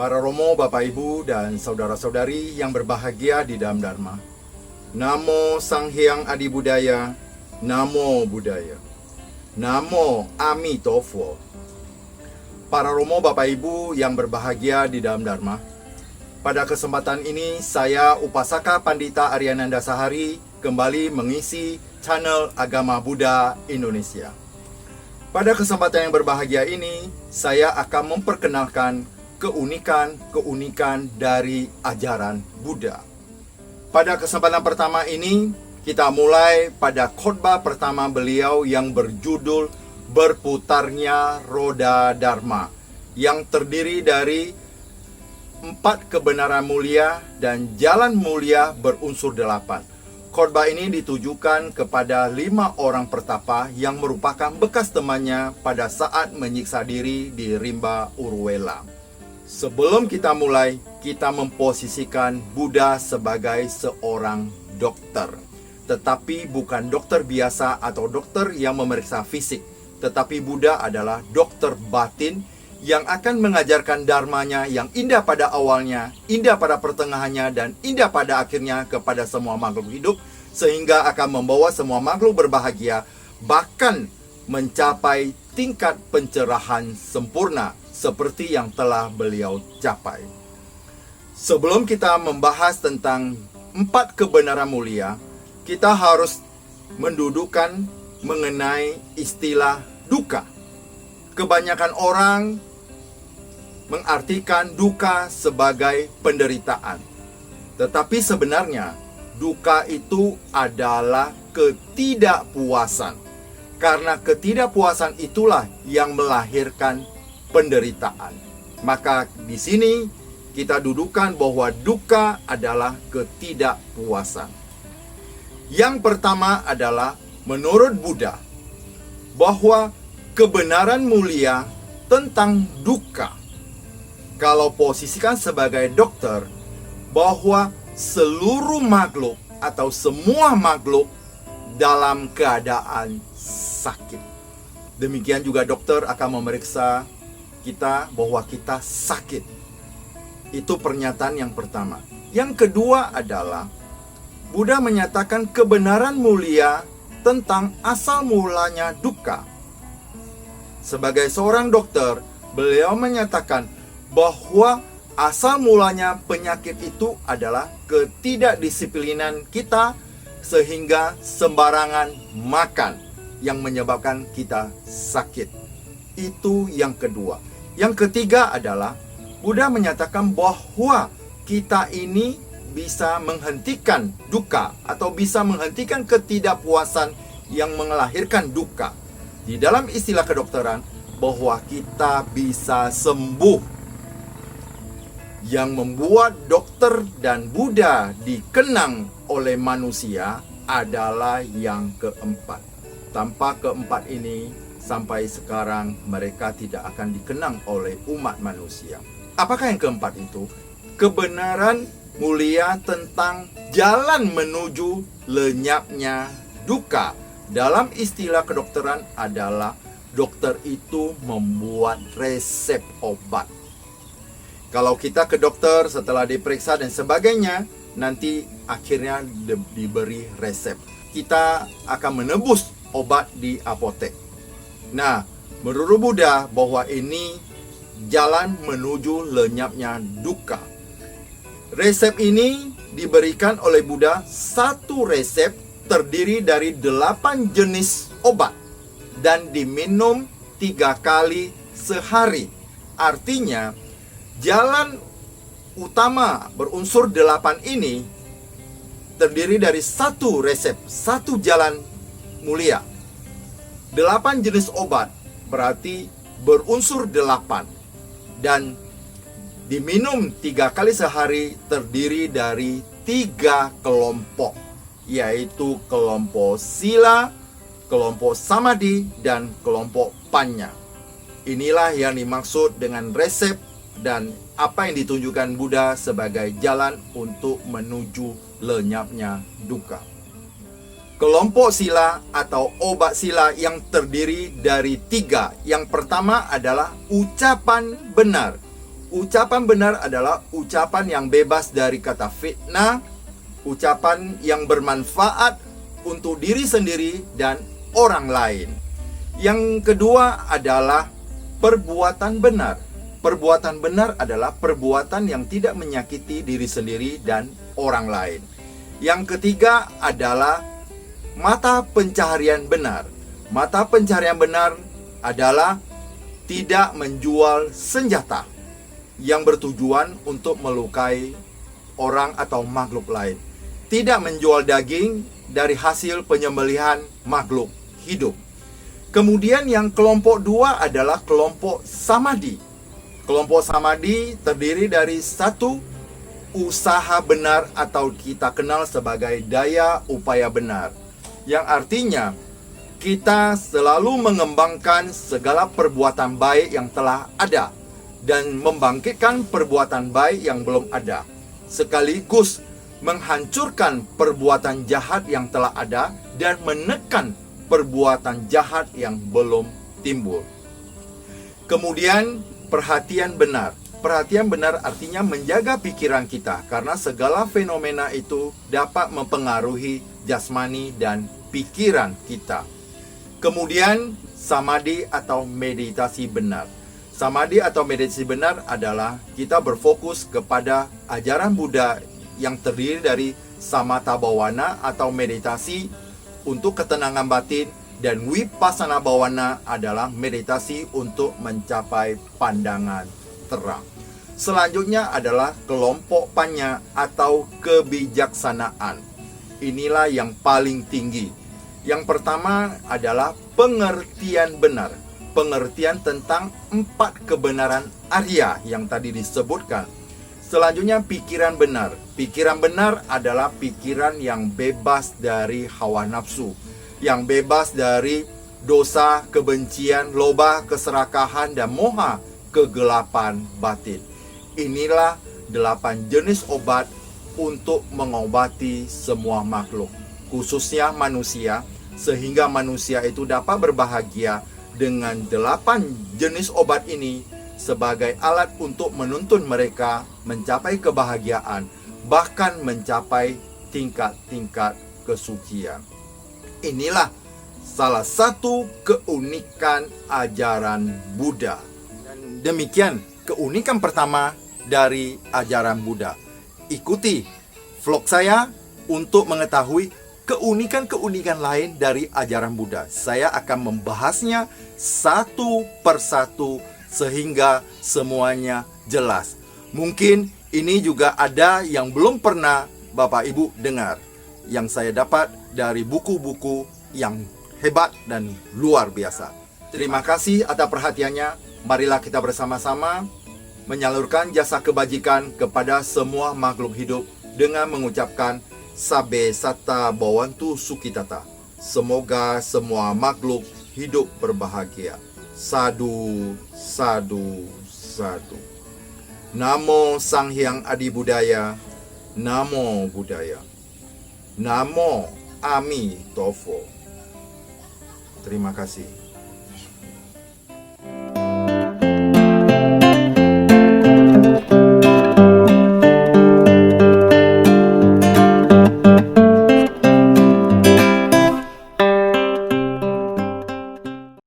Para Romo, Bapak Ibu, dan saudara-saudari yang berbahagia di dalam Dharma. Namo Sang Hyang Adi Budaya, Namo Buddhaya, Namo Amitofo. Para Romo, Bapak Ibu yang berbahagia di dalam Dharma. Pada kesempatan ini, saya Upasaka Pandita Aryananda Sahari kembali mengisi channel Agama Buddha Indonesia. Pada kesempatan yang berbahagia ini, saya akan memperkenalkan keunikan dari ajaran Buddha. Pada kesempatan pertama ini, kita mulai pada khotbah pertama beliau yang berjudul Berputarnya Roda Dharma, yang terdiri dari 4 kebenaran mulia dan jalan mulia berunsur 8. Khotbah ini ditujukan kepada 5 orang pertapa yang merupakan bekas temannya pada saat menyiksa diri di rimba Urwela. Sebelum kita mulai, kita memposisikan Buddha sebagai seorang dokter. Tetapi bukan dokter biasa atau dokter yang memeriksa fisik. Tetapi Buddha adalah dokter batin yang akan mengajarkan dharmanya yang indah pada awalnya, indah pada pertengahannya, dan indah pada akhirnya kepada semua makhluk hidup, sehingga akan membawa semua makhluk berbahagia, bahkan mencapai tingkat pencerahan sempurna seperti yang telah beliau capai. Sebelum kita membahas tentang 4 kebenaran mulia, kita harus mendudukan mengenai istilah duka. Kebanyakan orang mengartikan duka sebagai penderitaan. Tetapi sebenarnya duka itu adalah ketidakpuasan. Karena ketidakpuasan itulah yang melahirkan penderitaan. Maka di sini kita dudukan bahwa duka adalah ketidakpuasan. Yang pertama adalah menurut Buddha bahwa kebenaran mulia tentang duka, kalau posisikan sebagai dokter, bahwa seluruh makhluk atau semua makhluk dalam keadaan sakit. Demikian juga dokter akan memeriksa kita bahwa kita sakit. Itu pernyataan yang pertama. Yang kedua adalah Buddha menyatakan kebenaran mulia tentang asal mulanya duka. Sebagai seorang dokter, beliau menyatakan bahwa asal mulanya penyakit itu adalah ketidakdisiplinan kita sehingga sembarangan makan yang menyebabkan kita sakit. Itu yang kedua. Yang ketiga adalah Buddha menyatakan bahwa kita ini bisa menghentikan duka atau bisa menghentikan ketidakpuasan yang melahirkan duka. Di dalam istilah kedokteran, bahwa kita bisa sembuh. Yang membuat dokter dan Buddha dikenang oleh manusia adalah yang keempat. Tanpa keempat ini, sampai sekarang mereka tidak akan dikenang oleh umat manusia. Apakah yang keempat itu? Kebenaran mulia tentang jalan menuju lenyapnya duka. Dalam istilah kedokteran adalah dokter itu membuat resep obat. Kalau kita ke dokter setelah diperiksa dan sebagainya, nanti akhirnya diberi resep. Kita akan menebus obat di apotek. Nah, menurut Buddha bahwa ini jalan menuju lenyapnya duka. Resep ini diberikan oleh Buddha, satu resep terdiri dari 8 jenis obat dan diminum 3 kali sehari. Artinya, jalan utama berunsur 8 ini terdiri dari satu resep, satu jalan mulia. 8 jenis obat berarti berunsur 8 dan diminum 3 kali sehari terdiri dari 3 kelompok, yaitu kelompok sila, kelompok samadhi, dan kelompok panya. Inilah yang dimaksud dengan resep dan apa yang ditunjukkan Buddha sebagai jalan untuk menuju lenyapnya duka. Kelompok sila atau obat sila yang terdiri dari 3. Yang pertama adalah ucapan benar. Ucapan benar adalah ucapan yang bebas dari kata fitnah, ucapan yang bermanfaat untuk diri sendiri dan orang lain. Yang kedua adalah perbuatan benar. Perbuatan benar adalah perbuatan yang tidak menyakiti diri sendiri dan orang lain. Yang ketiga adalah mata pencaharian benar. Mata pencaharian benar adalah tidak menjual senjata yang bertujuan untuk melukai orang atau makhluk lain. Tidak menjual daging dari hasil penyembelihan makhluk hidup. Kemudian yang kelompok dua adalah kelompok samadhi. Kelompok samadhi terdiri dari satu, usaha benar atau kita kenal sebagai daya upaya benar. Yang artinya kita selalu mengembangkan segala perbuatan baik yang telah ada dan membangkitkan perbuatan baik yang belum ada, sekaligus menghancurkan perbuatan jahat yang telah ada dan menekan perbuatan jahat yang belum timbul. Kemudian perhatian benar. Perhatian benar artinya menjaga pikiran kita, karena segala fenomena itu dapat mempengaruhi jasmani dan pikiran kita. Kemudian samadhi atau meditasi benar. Samadhi atau meditasi benar adalah kita berfokus kepada ajaran Buddha yang terdiri dari samatha bhavana atau meditasi untuk ketenangan batin, dan vipassana bhavana adalah meditasi untuk mencapai pandangan terang. Selanjutnya adalah kelompok panya atau kebijaksanaan. Inilah yang paling tinggi. Yang pertama adalah pengertian benar. Pengertian tentang 4 kebenaran Arya yang tadi disebutkan. Selanjutnya pikiran benar. Pikiran benar adalah pikiran yang bebas dari hawa nafsu, yang bebas dari dosa, kebencian, loba, keserakahan, dan moha, kegelapan batin. Inilah 8 jenis obat untuk mengobati semua makhluk, khususnya manusia, sehingga manusia itu dapat berbahagia dengan 8 jenis obat ini sebagai alat untuk menuntun mereka mencapai kebahagiaan, bahkan mencapai tingkat-tingkat kesucian. Inilah salah satu keunikan ajaran Buddha. Dan demikian keunikan pertama dari ajaran Buddha. Ikuti vlog saya untuk mengetahui keunikan-keunikan lain dari ajaran Buddha. Saya akan membahasnya satu persatu sehingga semuanya jelas. Mungkin ini juga ada yang belum pernah Bapak Ibu dengar, yang saya dapat dari buku-buku yang hebat dan luar biasa. Terima kasih atas perhatiannya. Marilah kita bersama-sama menyalurkan jasa kebajikan kepada semua makhluk hidup dengan mengucapkan Sabbe Satta Bhavantu Sukhitata. Semoga semua makhluk hidup berbahagia. Sadu, sadu, sadu. Namo Sang Hyang Adi Budaya. Namo Buddhaya. Namo Ami Tofo. Terima kasih.